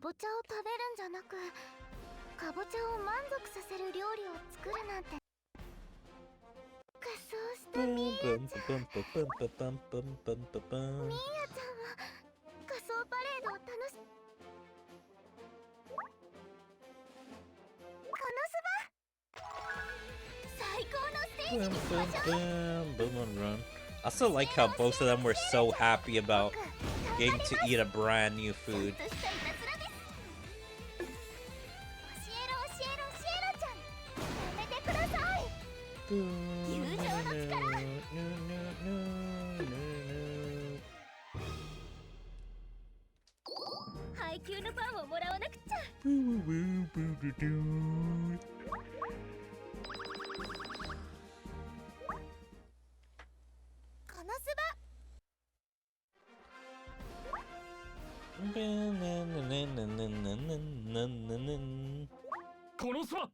ぼちゃを食べるんじゃなく、かぼちゃを満足させる料理を作るなんて。仮装したミーヤちゃん。ミーヤちゃんは仮装パレードを楽し。このすば最高のステージにしましょう。I also like how both of them were so happy about getting to eat a brand new food. 教えろ教えろ教えろちゃん、やめてください。友情の力。配給のパンをもらわなくちゃ。このすば。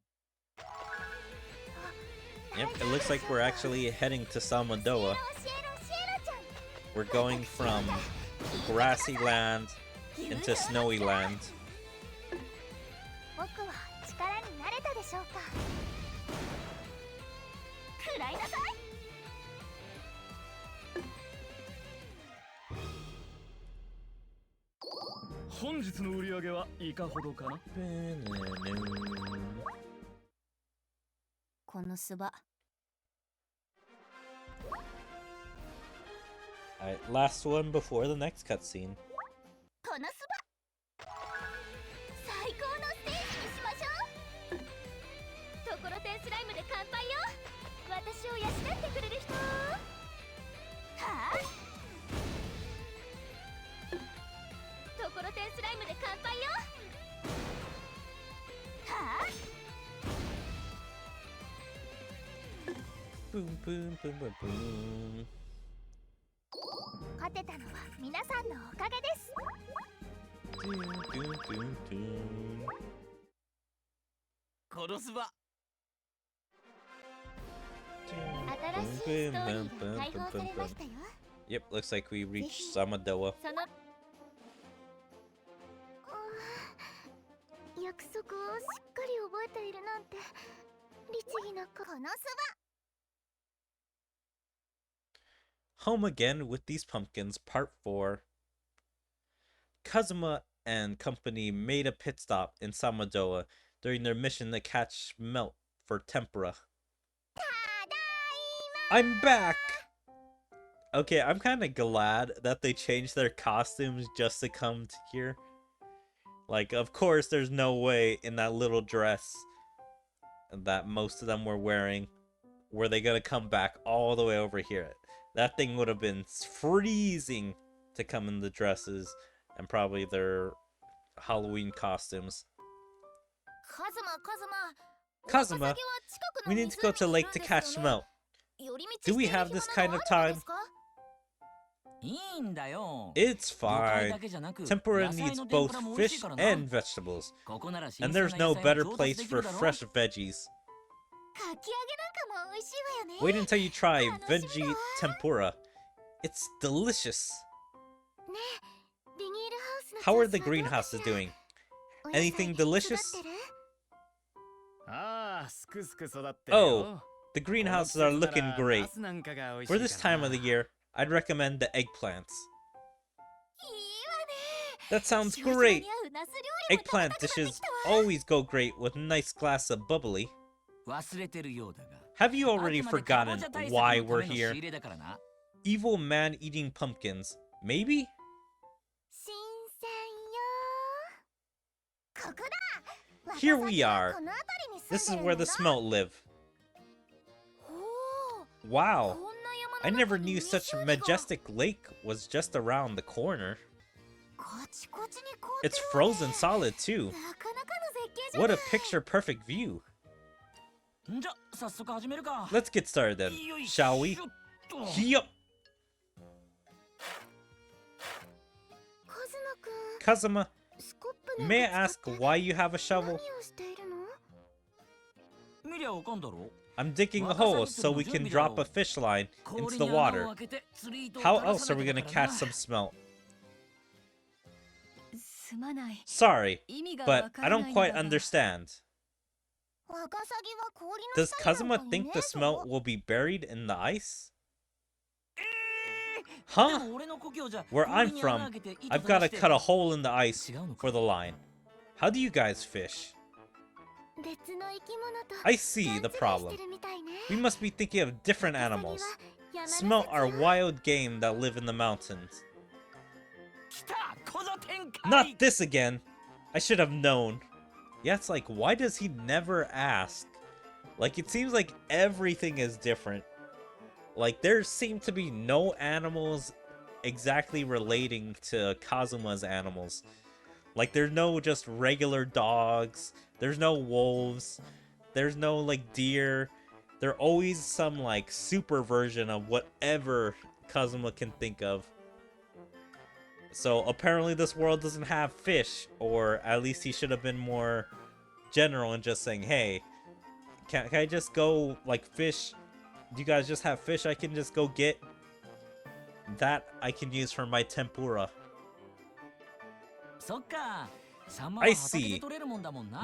Yep, it looks like we're actually heading to Samodoa. We're going from grassy land into snowy land. 僕は力になれたでしょうか。くらいなさい。本日の売り上げはいかほどかな。このすば。Alright, last one before the next cutscene. このすば。最高のステージにしましょう。ところてんスライムで乾杯よ。私を養ってくれる人。はあ。ところてんスライムで乾杯よ。はあ。Boom, boom, boom, boom, boom. 勝てたのは皆さんのおかげです。このすば。新しいストーリーが解放されましたよ。Yep, looks like we reached Samodoa. その約束をしっかり覚えているなんて律儀なこのすば。Home again with these pumpkins, part 4. Kazuma and company made a pit stop in Samodoa during their mission to catch melt for tempura. I'm back! Okay, I'm kind of glad that they changed their costumes just to come to here. Like, of course, there's no way in that little dress that most of them were wearing were they gonna come back all the way over here. That thing would have been freezing to come in the dresses and probably their Halloween costumes. Kazuma, we need to go to lake to catch smelt. Do we have this kind of time? It's fine. Tempura needs both fish and vegetables. And there's no better place for fresh veggies. Wait until you try veggie tempura. It's delicious. How are the greenhouses doing? Anything delicious? Oh, the greenhouses are looking great. For this time of the year, I'd recommend the eggplants. That sounds great! Eggplant dishes always go great with a nice glass of bubbly. Have you already forgotten why we're here? Evil man eating pumpkins. Maybe? Here we are. This is where the smelt live. Wow. I never knew such a majestic lake was just around the corner. It's frozen solid too. What a picture-perfect view. Let's get started then, shall we? Yup. Kazuma, may I ask why you have a shovel? I'm digging a hole so we can drop a fish line into the water. How else are we gonna catch some smelt? Sorry, but I don't quite understand. Does Kazuma think the smelt will be buried in the ice? Huh? Where I'm from, I've got to cut a hole in the ice for the line. How do you guys fish? I see the problem. We must be thinking of different animals. Smelt are wild game that live in the mountains. Not this again! I should have known. Yeah, it's like, why does he never ask? Like, it seems like everything is different. Like, there seem to be no animals exactly relating to Kazuma's animals. Like, there's no just regular dogs. There's no wolves. There's no, like, deer. There's always some, like, super version of whatever Kazuma can think of. So, apparently this world doesn't have fish. Or, at least he should have been more general and just saying, hey, can I just go, like, fish? Do you guys just have fish I can just go get? That I can use for my tempura. I see.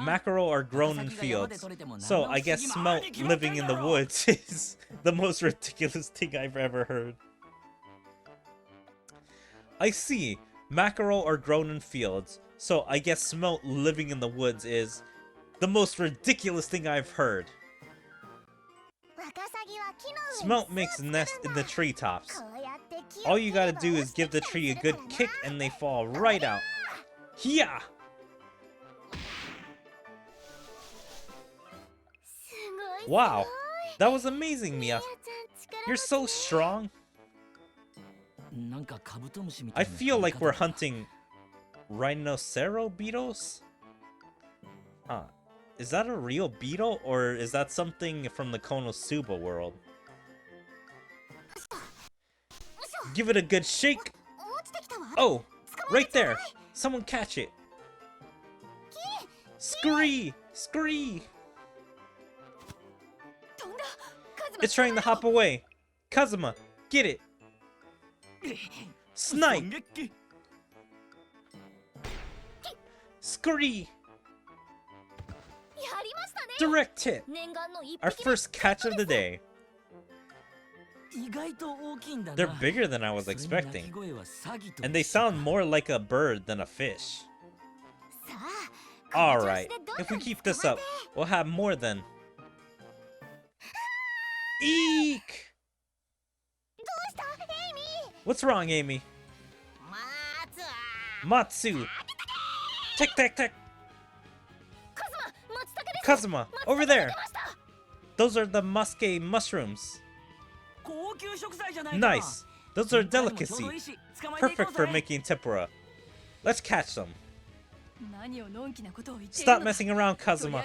Mackerel are grown in fields. So I guess smelt living in the woods is the most ridiculous thing I've ever heard. I see. Mackerel are grown in fields. So I guess smelt living in the woods is the most ridiculous thing I've heard. Smelt makes a nest in the treetops. All you gotta do is give the tree a good kick and they fall right out. Hiya! Wow, that was amazing, Mia. You're so strong. I feel like we're hunting rhinocero beetles? Huh. Is that a real beetle, or is that something from the KonoSuba world? Give it a good shake! Oh! Right there! Someone catch it! Scree! Scree! It's trying to hop away! Kazuma! Get it! Snipe! Scree! Direct hit! Our first catch of the day. They're bigger than I was expecting. And they sound more like a bird than a fish. Alright, if we keep this up, we'll have more than... Eek! What's wrong, Amy? Matsu! Tick, tick, tick! Kazuma, over there! Those are the muske mushrooms. Nice! Those are delicacy. Perfect for making tempura. Let's catch them. Stop messing around, Kazuma.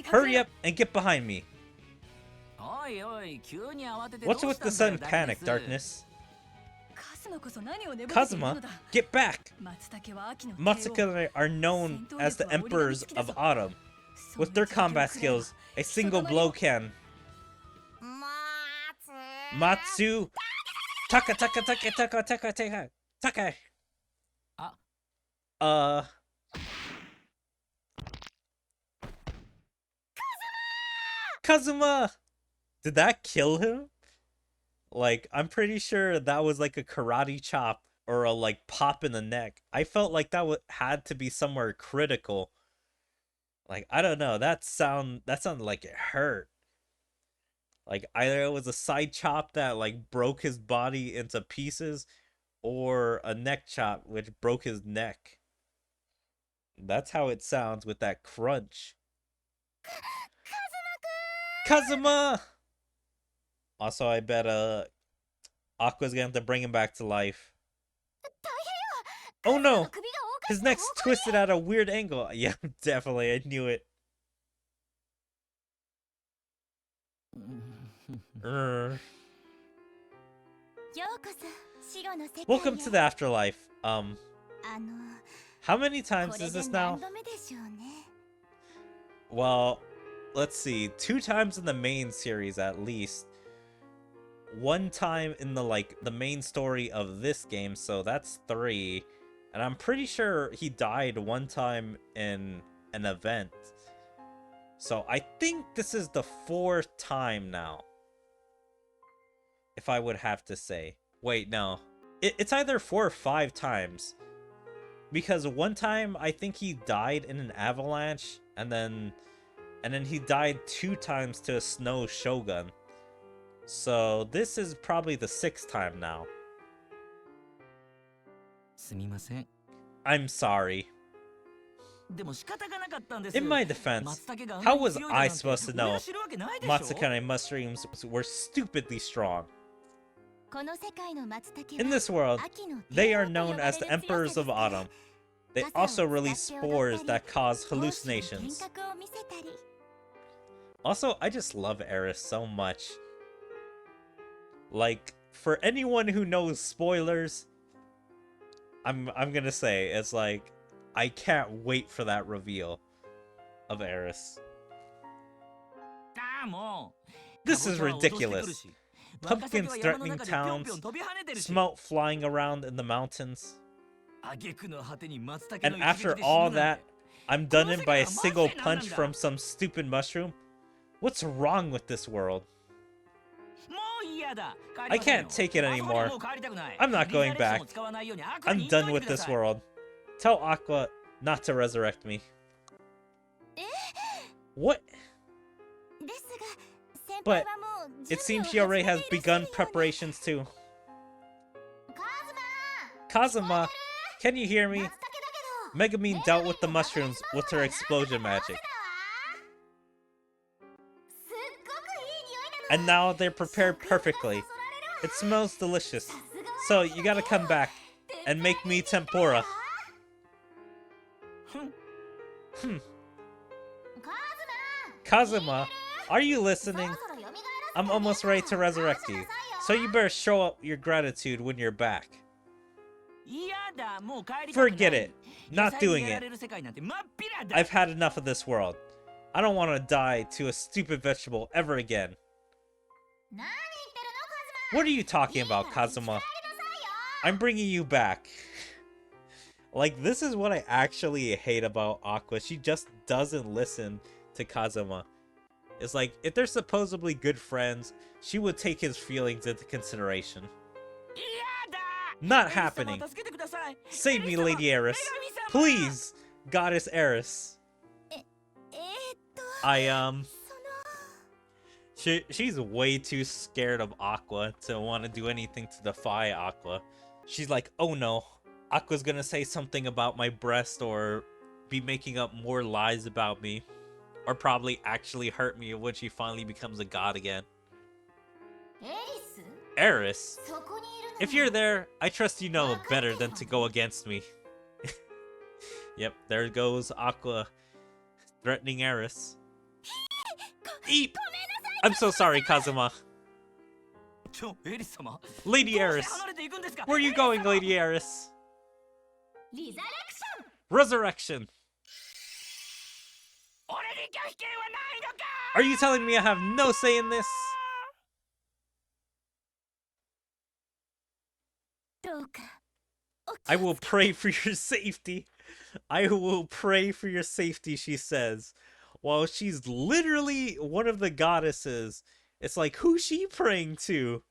Hurry up and get behind me. What's with the sudden panic, Darkness? Kazuma, get back! Matsuke are known as the Emperors of Autumn. With their combat skills, a single blow can... Matsu! Taka taka taka taka taka taka taka! Kazuma! Did that kill him? Like, I'm pretty sure that was like a karate chop or a like pop in the neck. I felt like that had to be somewhere critical. Like, I don't know, that sounded like it hurt. Like, either it was a side chop that like broke his body into pieces, or a neck chop which broke his neck. That's how it sounds with that crunch. Kazuma! Also, I bet Aqua's gonna have to bring him back to life. Oh no! His neck's twisted at a weird angle. Yeah, definitely, I knew it. Welcome to the afterlife. How many times is this now? Well, let's see. 2 times in the main series at least. 1 time in the main story of this game, so that's 3. And I'm pretty sure he died one time in an event. So I think this is the 4th time now. If I would have to say. Wait, no. It's either 4 or 5 times. Because one time I think he died in an avalanche, and then he died 2 times to a snow shogun. So this is probably the 6th time now. I'm sorry. In my defense, how was I supposed to know Matsukane mushrooms were stupidly strong? In this world, they are known as the Emperors of Autumn. They also release spores that cause hallucinations. Also, I just love Eris so much. Like, for anyone who knows spoilers, I'm gonna say, it's like, I can't wait for that reveal of Eris. This is ridiculous. Pumpkins threatening towns, smoke flying around in the mountains. And after all that, I'm done in by a single punch from some stupid mushroom? What's wrong with this world? I can't take it anymore. I'm not going back. I'm done with this world. Tell Aqua not to resurrect me. What? But it seems she already has begun preparations too. Kazuma, can you hear me? Megumin dealt with the mushrooms with her explosion magic. And now they're prepared perfectly. It smells delicious. So you gotta come back and make me tempura. Kazuma, are you listening? I'm almost ready to resurrect you. So you better show up your gratitude when you're back. Forget it. Not doing it. I've had enough of this world. I don't want to die to a stupid vegetable ever again. What are you talking about, Kazuma? I'm bringing you back. Like, this is what I actually hate about Aqua. She just doesn't listen to Kazuma. It's like, if they're supposedly good friends, she would take his feelings into consideration. Not happening. Save me, Lady Eris. Please, Goddess Eris. She's way too scared of Aqua to want to do anything to defy Aqua. She's like, oh no, Aqua's gonna say something about my breast or be making up more lies about me. Or probably actually hurt me when she finally becomes a god again. Eris? If you're there, I trust you know better than to go against me. Yep, there goes Aqua threatening Eris. Eep! I'm so sorry, Kazuma. Lady Eris! Where are you going, Lady Eris? Resurrection! Are you telling me I have no say in this? I will pray for your safety. I will pray for your safety, she says. While she's literally one of the goddesses. It's like, who's she praying to?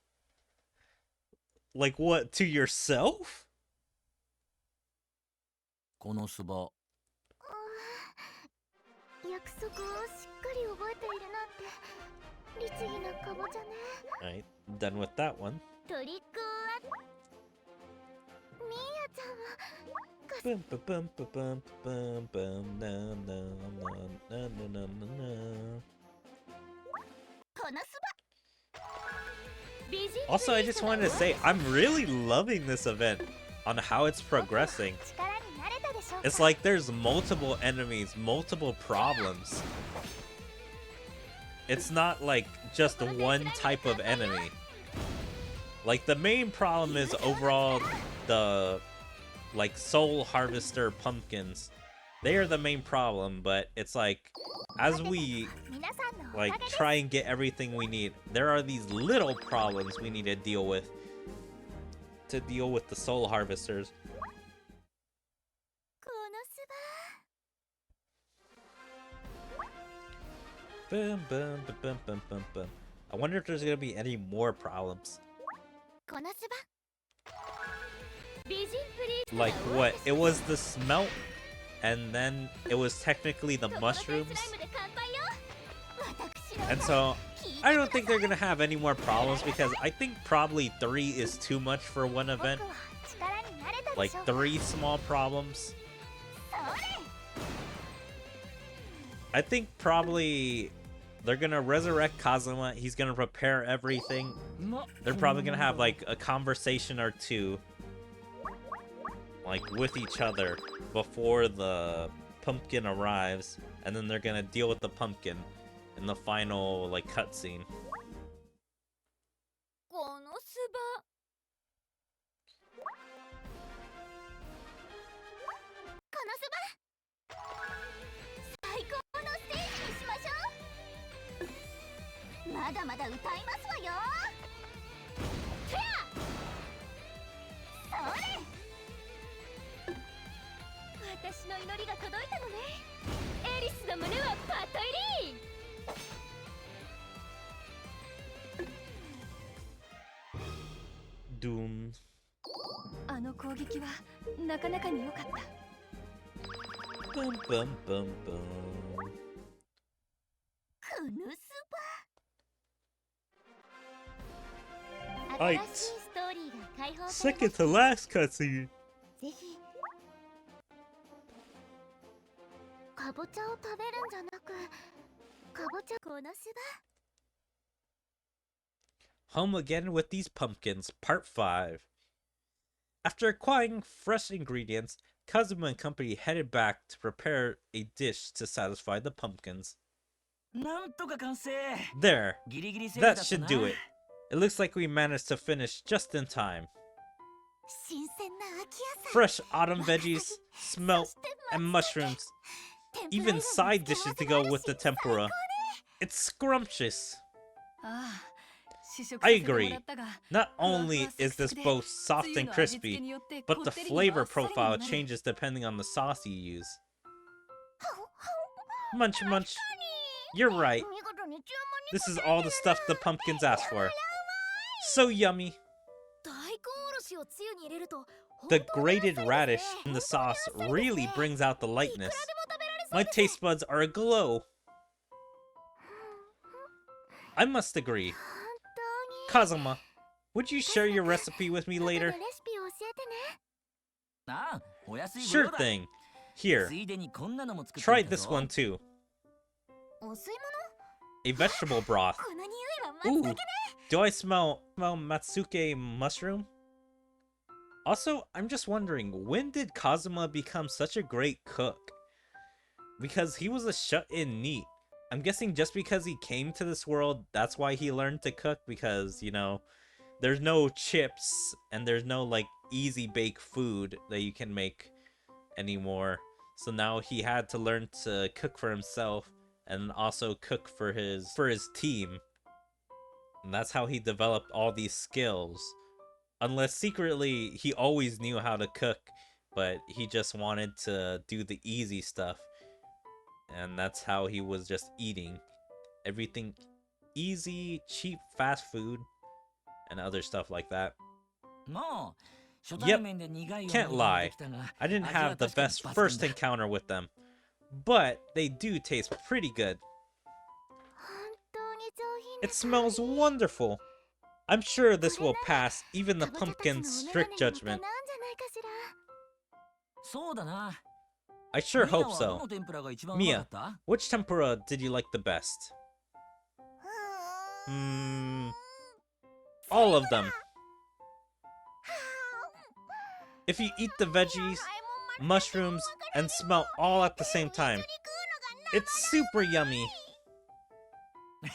Like, what, to yourself? KonoSuba. Alright, done with that one. Bum, bum, bum, bum, bum, bum, na, na, na, na, na, na, na. Also, I just wanted to say, I'm really loving this event on how it's progressing. It's like there's multiple enemies, multiple problems. It's not like just one type of enemy. Like, the main problem is overall the, like, soul harvester pumpkins. They are the main problem, but it's like, as we, like, try and get everything we need, there are these little problems we need to deal with the soul harvesters. Boom, boom, boom, boom, boom, boom, boom. I wonder if there's gonna be any more problems. このすば美人プリーズ Like what? It was the smelt, and then it was technically the mushrooms. And so I don't think they're gonna have any more problems because I think probably 3 is too much for one event. Like 3 small problems. I think probably they're gonna resurrect Kazuma. He's gonna prepare everything. They're probably gonna have like a conversation or 2, like with each other before the pumpkin arrives, and then they're gonna deal with the pumpkin in the final like cutscene. このすばこのすば最高のステージにしましょう。まだまだ歌いますわよ。フェアそれ私の祈りが届いたのね。エリスの胸はパッと入り。 Doom. あの攻撃はなかなかに良かった。 Boom, boom, boom, boom. このすば。 Right. 新しいストーリーが解放されま Second した。 to last cutscene. ぜひ。かぼちゃを食べるんじゃなく、かぼちゃこのすば。 Home again with these pumpkins, part 5. After acquiring fresh ingredients, Kazuma and company headed back to prepare a dish to satisfy the pumpkins. なんとか完成。 There, ギリギリセーフだ that った should な。 do it. It looks like we managed to finish just in time. 新鮮な秋野菜。 Fresh autumn veggies, smelt, and mushrooms. Even side dishes to go with the tempura. It's scrumptious. ああ。 I agree. Not only is this both soft and crispy, but the flavor profile changes depending on the sauce you use. Munch munch. You're right. This is all the stuff the pumpkins asked for. So yummy. The grated radish in the sauce really brings out the lightness. My taste buds are aglow. I must agree. Kazuma, would you share your recipe with me later? ああ、お安いご Sure 用だ。 thing. Here, ついでにこんなのも作って try みた this ぞ。 one too. お吸い A vegetable broth. 物？この匂いは Ooh, do I smell Matsuke mushroom? Also, I'm just wondering, when did Kazuma become such a great cook? Because he was a shut-in NEET. I'm guessing just because he came to this world, that's why he learned to cook, because, you know, there's no chips and there's no, like, easy bake food that you can make anymore. So now he had to learn to cook for himself and also cook for his team. And that's how he developed all these skills. Unless secretly he always knew how to cook, but he just wanted to do the easy stuff. And that's how he was just eating everything easy, cheap, fast food, and other stuff like that. Yep, can't lie. I didn't have the best first encounter with them, but they do taste pretty good. It smells wonderful. I'm sure this will pass even the pumpkin's strict judgment. そうだな。 I sure ミヤ hope は so. どの天ぷらが一番うまか Mia, った？ which tempura did you like the best? All of them. If you eat the veggies, mushrooms, and smell all at the same time, it's super yummy. 食い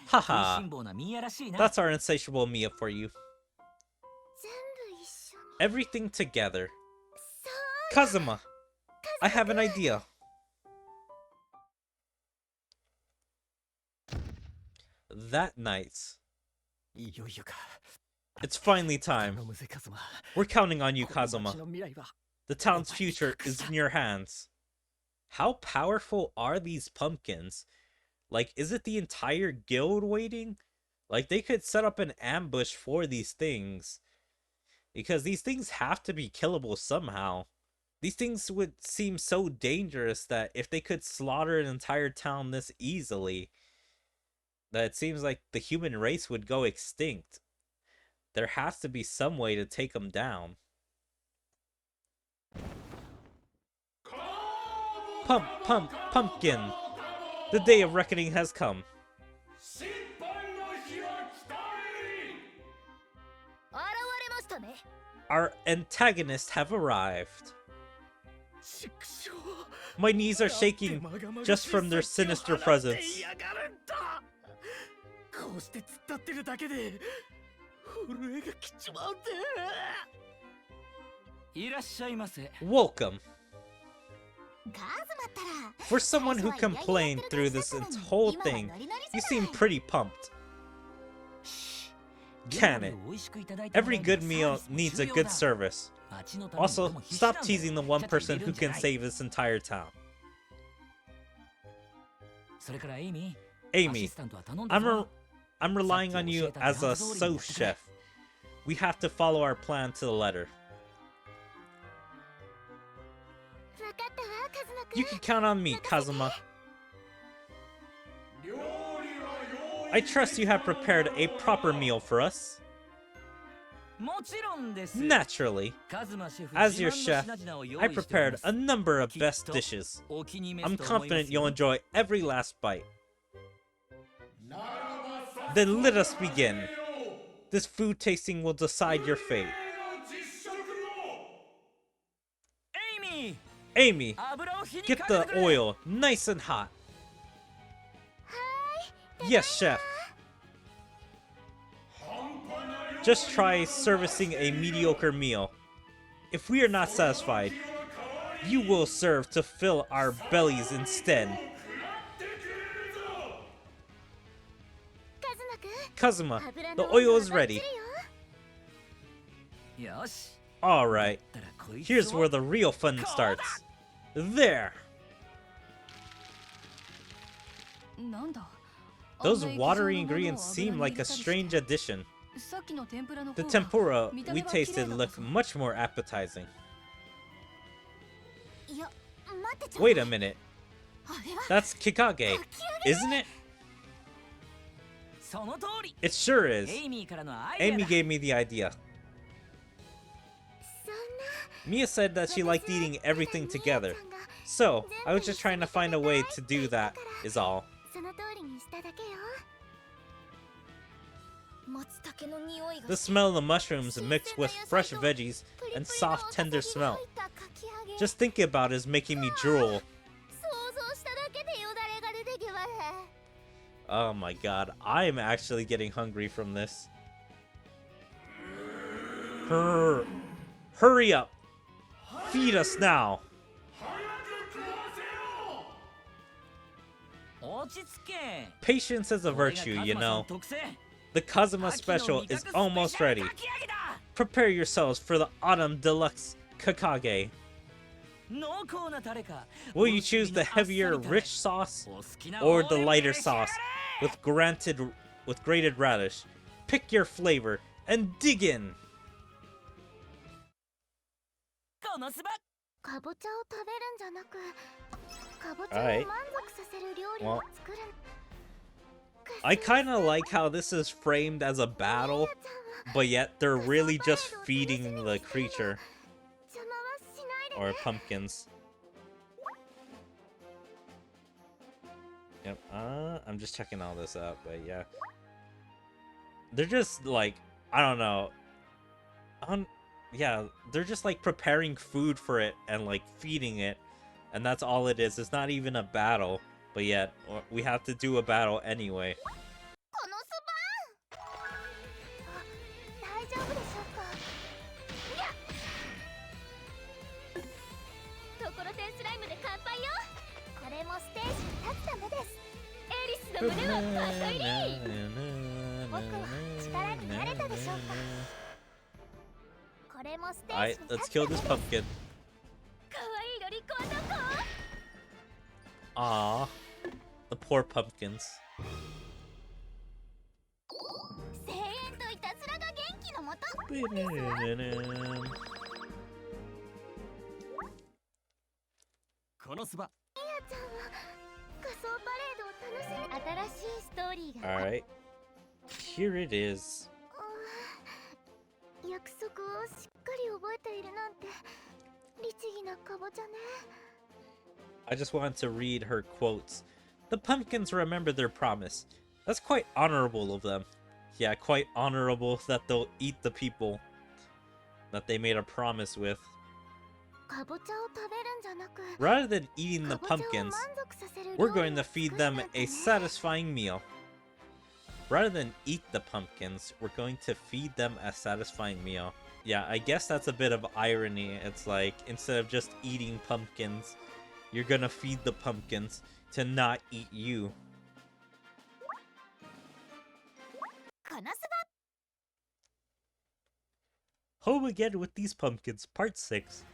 Haha, しん坊なミヤらしいな。 that's our insatiable Mia for you. 全部一緒に Everything together. そう Kazuma, I have an idea. That night, いよいよか。 it's finally time. 頼むぜカズマ。 We're counting on you, この街 Kazuma. の未来は The town's future is in your hands. How powerful are these pumpkins? Like, is it the entire guild waiting? Like, they could set up an ambush for these things. Because these things have to be killable somehow. These things would seem so dangerous that if they could slaughter an entire town this easily, that it seems like the human race would go extinct. There has to be some way to take them down. Pumpkin! The day of reckoning has come. Our antagonists have arrived. My knees are shaking just from their sinister presence. Welcome. For someone who complained through this whole thing, you seem pretty pumped. Can it? Every good meal needs a good service. Also, stop teasing the one person who can save this entire town. Amy, I'm relying on you as a sous chef. We have to follow our plan to the letter. You can count on me, Kazuma. I trust you have prepared a proper meal for us. Naturally. As your chef, I prepared a number of best dishes. I'm confident you'll enjoy every last bite. Then let us begin. This food tasting will decide your fate. Amy, get the oil nice and hot. Yes, chef. Just try servicing a mediocre meal. If we are not satisfied, you will serve to fill our bellies instead. Kazuma, the oil is ready. Alright, here's where the real fun starts. There! Those watery ingredients seem like a strange addition. The tempura we tasted looked much more appetizing. Wait a minute. That's Kikage, isn't it? It sure is. Amy gave me the idea. Mia said that she liked eating everything together. So, I was just trying to find a way to do that, is all. The smell of the mushrooms mixed with fresh veggies and soft, tender smell. Just thinking about it is making me drool. Oh my god, I am actually getting hungry from this. Hurry up! Feed us now! Patience is a virtue, you know. The Kazuma special is almost ready. Prepare yourselves for the Autumn Deluxe Kakage. Will you choose the heavier, rich sauce or the lighter sauce with grated radish? Pick your flavor and dig in. Alright. Well, I kind of like how this is framed as a battle, but yet they're really just feeding the creature. Or pumpkins. Yep, I'm just checking all this out, but yeah. They're just like, I don't know. Yeah, they're just like preparing food for it and like feeding it. And that's all it is. It's not even a battle, but yet we have to do a battle anyway. Alright, let's kill this pumpkin. Aww. The poor pumpkins. 声援といたずらが元気のもと。 KonoSuba ちゃんは仮装パレードを楽しみ。新しいストーリーが。 Alright. Here it is. 約束をしっかり覚えているなんて律儀なカボチャね。 I just wanted to read her quotes. The pumpkins remember their promise. That's quite honorable of them. Yeah, quite honorable that they'll eat the people that they made a promise with. カボチャを食べるんじゃなく、 Rather than eating the カボチャを pumpkins, 満足させる we're 料 going 理 to を feed 作る them なんて a ね。 satisfying meal. Rather than eat the pumpkins, we're going to feed them a satisfying meal. Yeah, I guess that's a bit of irony. It's like, instead of just eating pumpkins, you're gonna feed the pumpkins to not eat you. このす Home again with these pumpkins, part 6.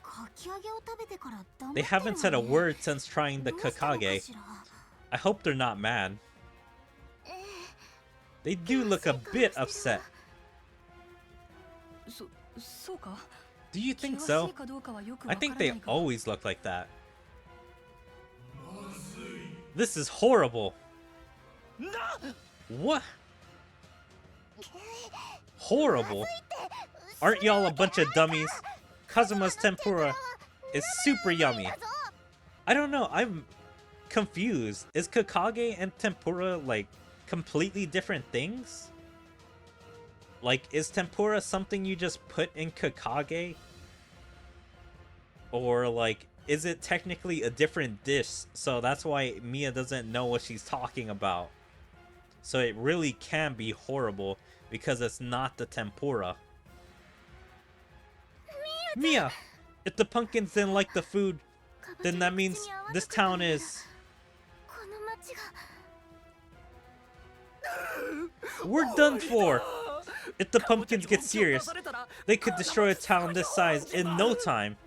ばかき揚げを食べてから黙って They る haven't said a わね。 word since trying the どうしたのか Kakage. しら。 I hope they're not mad. え They do look a bit upset. そうか Do you think 険し so? いかどうかはよく I わから think な they いが always look like that. This is horrible. What? Horrible? Aren't y'all a bunch of dummies? Kazuma's tempura is super yummy. I don't know, I'm confused. Is Kakage and tempura like completely different things? Like, is tempura something you just put in Kakage? Or like, is it technically a different dish? So that's why Mia doesn't know what she's talking about. So it really can be horrible because it's not the tempura. Mia! If the pumpkins didn't like the food, カボチャ then が that means 口に合わな this かった town んだ。 is... この町が We're done for! If the pumpkins get serious, they could destroy a town this size in no time.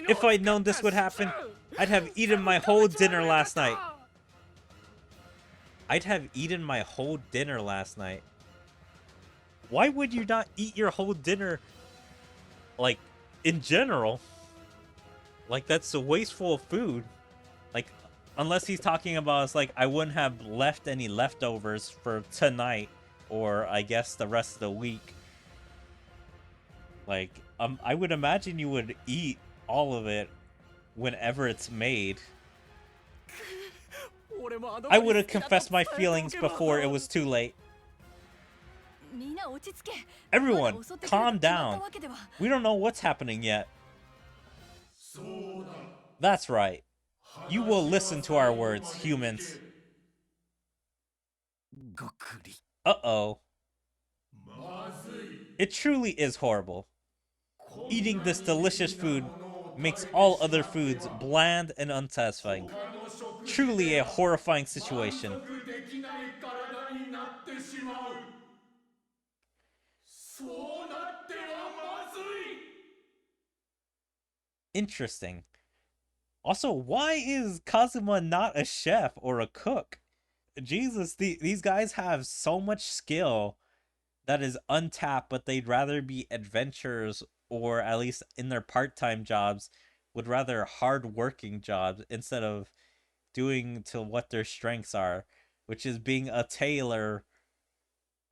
If I'd known this would happen, I'd have eaten my whole dinner last night. I'd have eaten my whole dinner last night. Why would you not eat your whole dinner, like, in general? Like, that's a wasteful of food. Like, unless he's talking about, it's like, I wouldn't have left any leftovers for tonight, or I guess the rest of the week. Like, I would imagine you would eat all of it whenever it's made. I would have confessed my feelings before it was too late. Everyone, calm down. We don't know what's happening yet. That's right. You will listen to our words, humans. Uh-oh. It truly is horrible. Eating this delicious food makes all other foods bland and unsatisfying. Truly a horrifying situation. Interesting. Also, why is Kazuma not a chef or a cook? Jesus, these guys have so much skill that is untapped, but they'd rather be adventurers, or at least in their part-time jobs, would rather hard-working jobs instead of doing to what their strengths are, which is being a tailor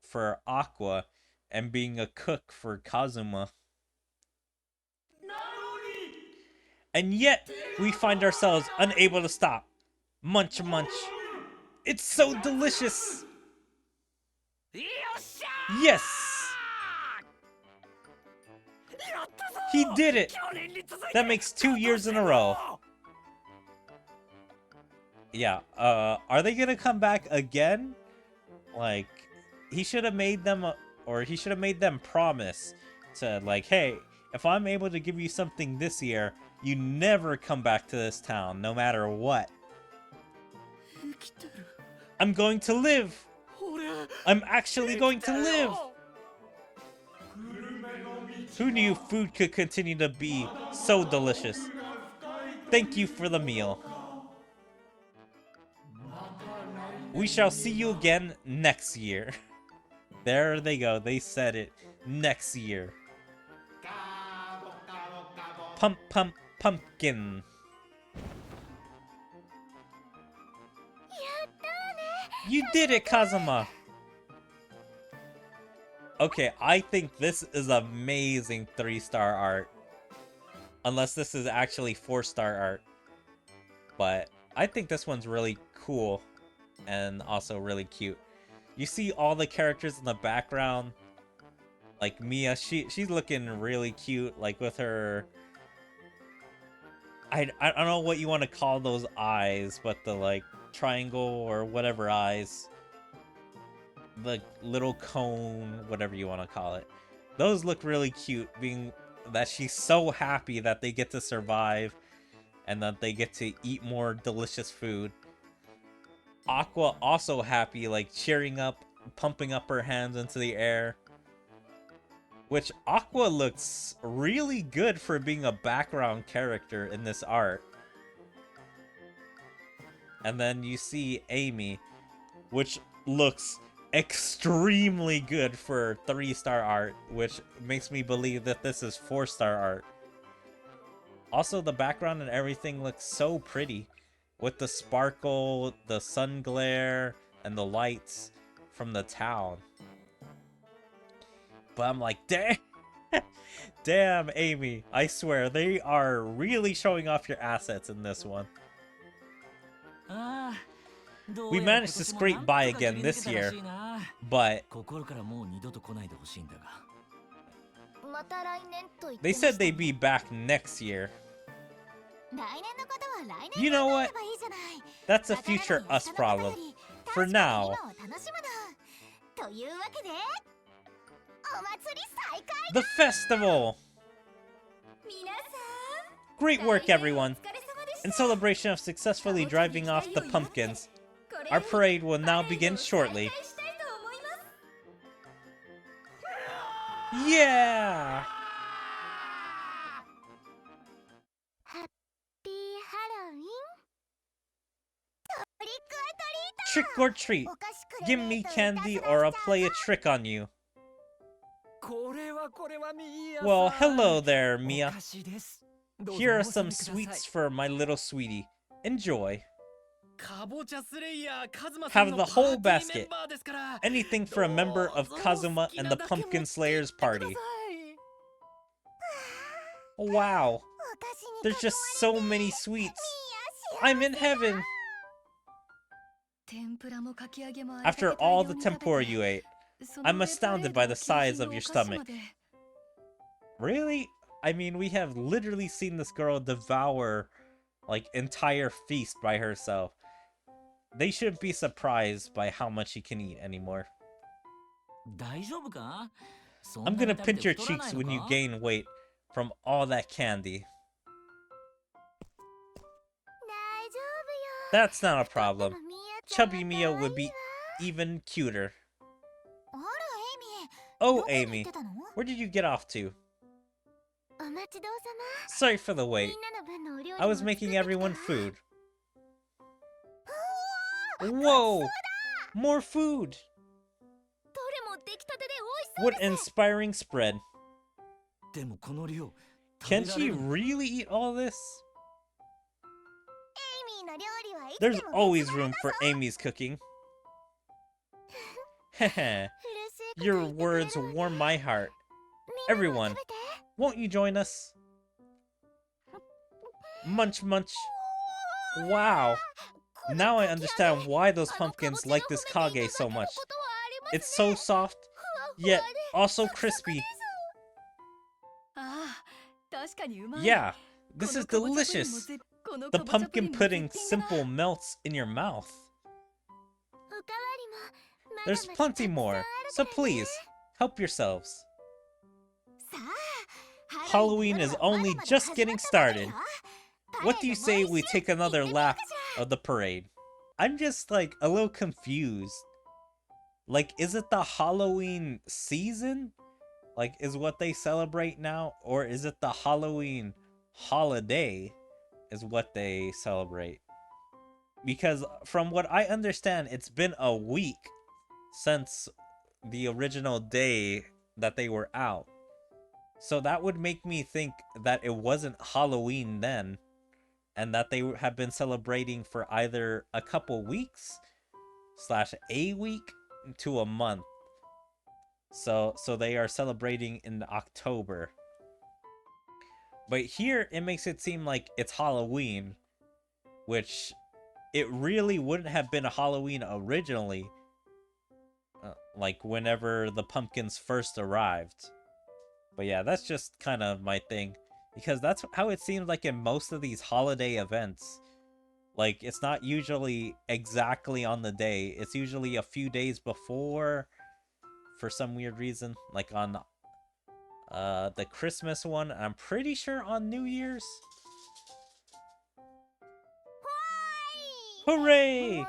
for Aqua and being a cook for Kazuma. And yet, we find ourselves unable to stop. Munch, munch. It's so delicious! Yes! He did it! That makes 2 years in a row. Yeah, are they gonna come back again? Like, he should have made them, he should have made them promise to, like, hey, if I'm able to give you something this year, you never come back to this town, no matter what. I'm going to live! I'm actually going to live! Who knew food could continue to be so delicious? Thank you for the meal. We shall see you again next year. There they go. They said it. Next year. Pump, pump, pumpkin. You did it, Kazuma. Okay, I think this is amazing 3-star art. Unless this is actually 4-star art. But I think this one's really cool. And also really cute. You see all the characters in the background. Like Mia, she's looking really cute. Like with her... I don't know what you want to call those eyes. But the like triangle or whatever eyes. The little cone, whatever you want to call it. Those look really cute, being that she's so happy that they get to survive and that they get to eat more delicious food. Aqua also happy, like cheering up, pumping up her hands into the air. Which Aqua looks really good for being a background character in this art. And then you see Amy, which looks extremely good for 3-star art, which makes me believe that this is 4-star art. Also, the background and everything looks so pretty, with the sparkle, the sun glare, and the lights from the town. But I'm like, damn, damn, Amy, I swear, they are really showing off your assets in this one. We managed to scrape by again this year, but they said they'd be back next year. You know what? That's a future us problem. For now. The festival! Great work, everyone! In celebration of successfully driving off the pumpkins, our parade will now begin shortly. Yeah! Trick or treat. Give me candy or I'll play a trick on you. Well, hello there, Mia. Here are some sweets for my little sweetie. Enjoy. Have the whole basket. Anything for a member of Kazuma and the Pumpkin Slayers party. Wow. There's just so many sweets. I'm in heaven. After all the tempura you ate, I'm astounded by the size of your stomach. Really? I mean, we have literally seen this girl devour, like, entire feast by herself. They shouldn't be surprised by how much she can eat anymore. I'm gonna pinch your cheeks when you gain weight from all that candy. That's not a problem. Chubby Mia would be even cuter. Oh, Amy, where did you get off to? Sorry for the wait. I was making everyone food. Whoa! More food! What an inspiring spread. Can she really eat all this? There's always room for Amy's cooking. Heh. Your words warm my heart. Everyone, won't you join us? Munch munch. Wow. Now I understand why those pumpkins like this kage so much. It's so soft, yet also crispy. Yeah, this is delicious. The pumpkin pudding simple melts in your mouth. There's plenty more, so please, help yourselves. Halloween is only just getting started. What do you say we take another lap of the parade? I'm just like a little confused. Like, is it the Halloween season? like, is what they celebrate now, or is it the Halloween holiday is what they celebrate? Because from what I understand, it's been a week since the original day that they were out. So that would make me think that it wasn't Halloween then, and that they have been celebrating for either a couple weeks / a week to a month. So they are celebrating in October. But here it makes it seem like it's Halloween, which it really wouldn't have been a Halloween originally, like whenever the pumpkins first arrived. But yeah, that's just kind of my thing, because that's how it seems like in most of these holiday events. Like, it's not usually exactly on the day, it's usually a few days before, for some weird reason. Like on the Christmas one, I'm pretty sure on New Year's. Hooray!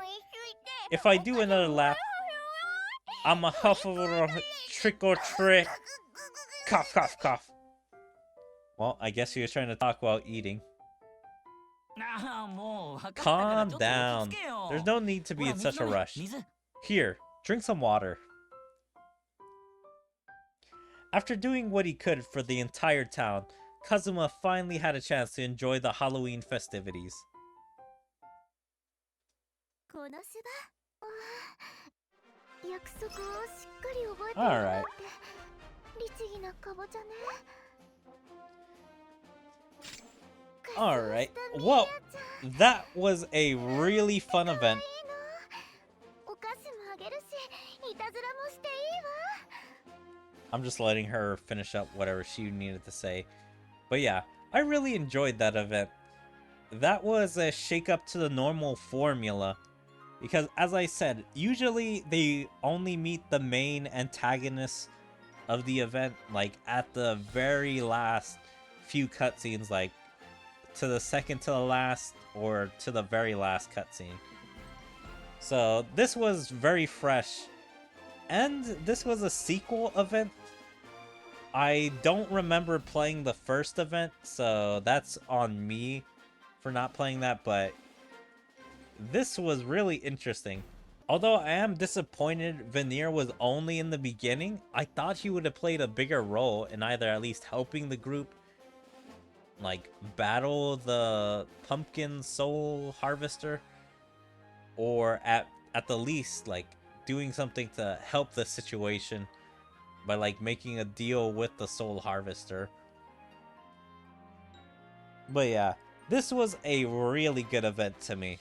If I do another lap, I'm a huff a little trick or trick. Cough, cough, cough. Well, I guess he was trying to talk while eating. Calm down. There's no need to be in such a rush. Here, drink some water. After doing what he could for the entire town, Kazuma finally had a chance to enjoy the Halloween festivities. Alright. Alright, well, that was a really fun event. I'm just letting her finish up whatever she needed to say. But yeah, I really enjoyed that event. That was a shake up to the normal formula. Because, as I said, usually they only meet the main antagonists of the event, like, at the very last few cutscenes, like, to the second to the last, or to the very last cutscene. So, this was very fresh. And this was a sequel event. I don't remember playing the first event, so that's on me for not playing that, but this was really interesting. Although I am disappointed Veneer was only in the beginning, I thought he would have played a bigger role in either at least helping the group, like, battle the pumpkin soul harvester, or at the least, like, doing something to help the situation by, like, making a deal with the soul harvester. But yeah, this was a really good event to me.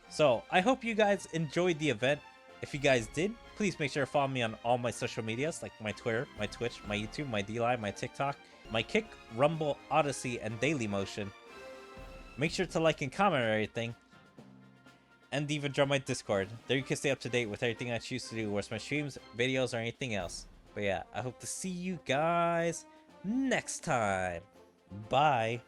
So, I hope you guys enjoyed the event. If you guys did, please make sure to follow me on all my social medias, like my Twitter, my Twitch, my YouTube, my DLive, my TikTok, my Kick, Rumble, Odyssey, and Dailymotion. Make sure to like and comment on everything. And even join my Discord. There you can stay up to date with everything I choose to do, whether it's my streams, videos, or anything else. But yeah, I hope to see you guys next time. Bye.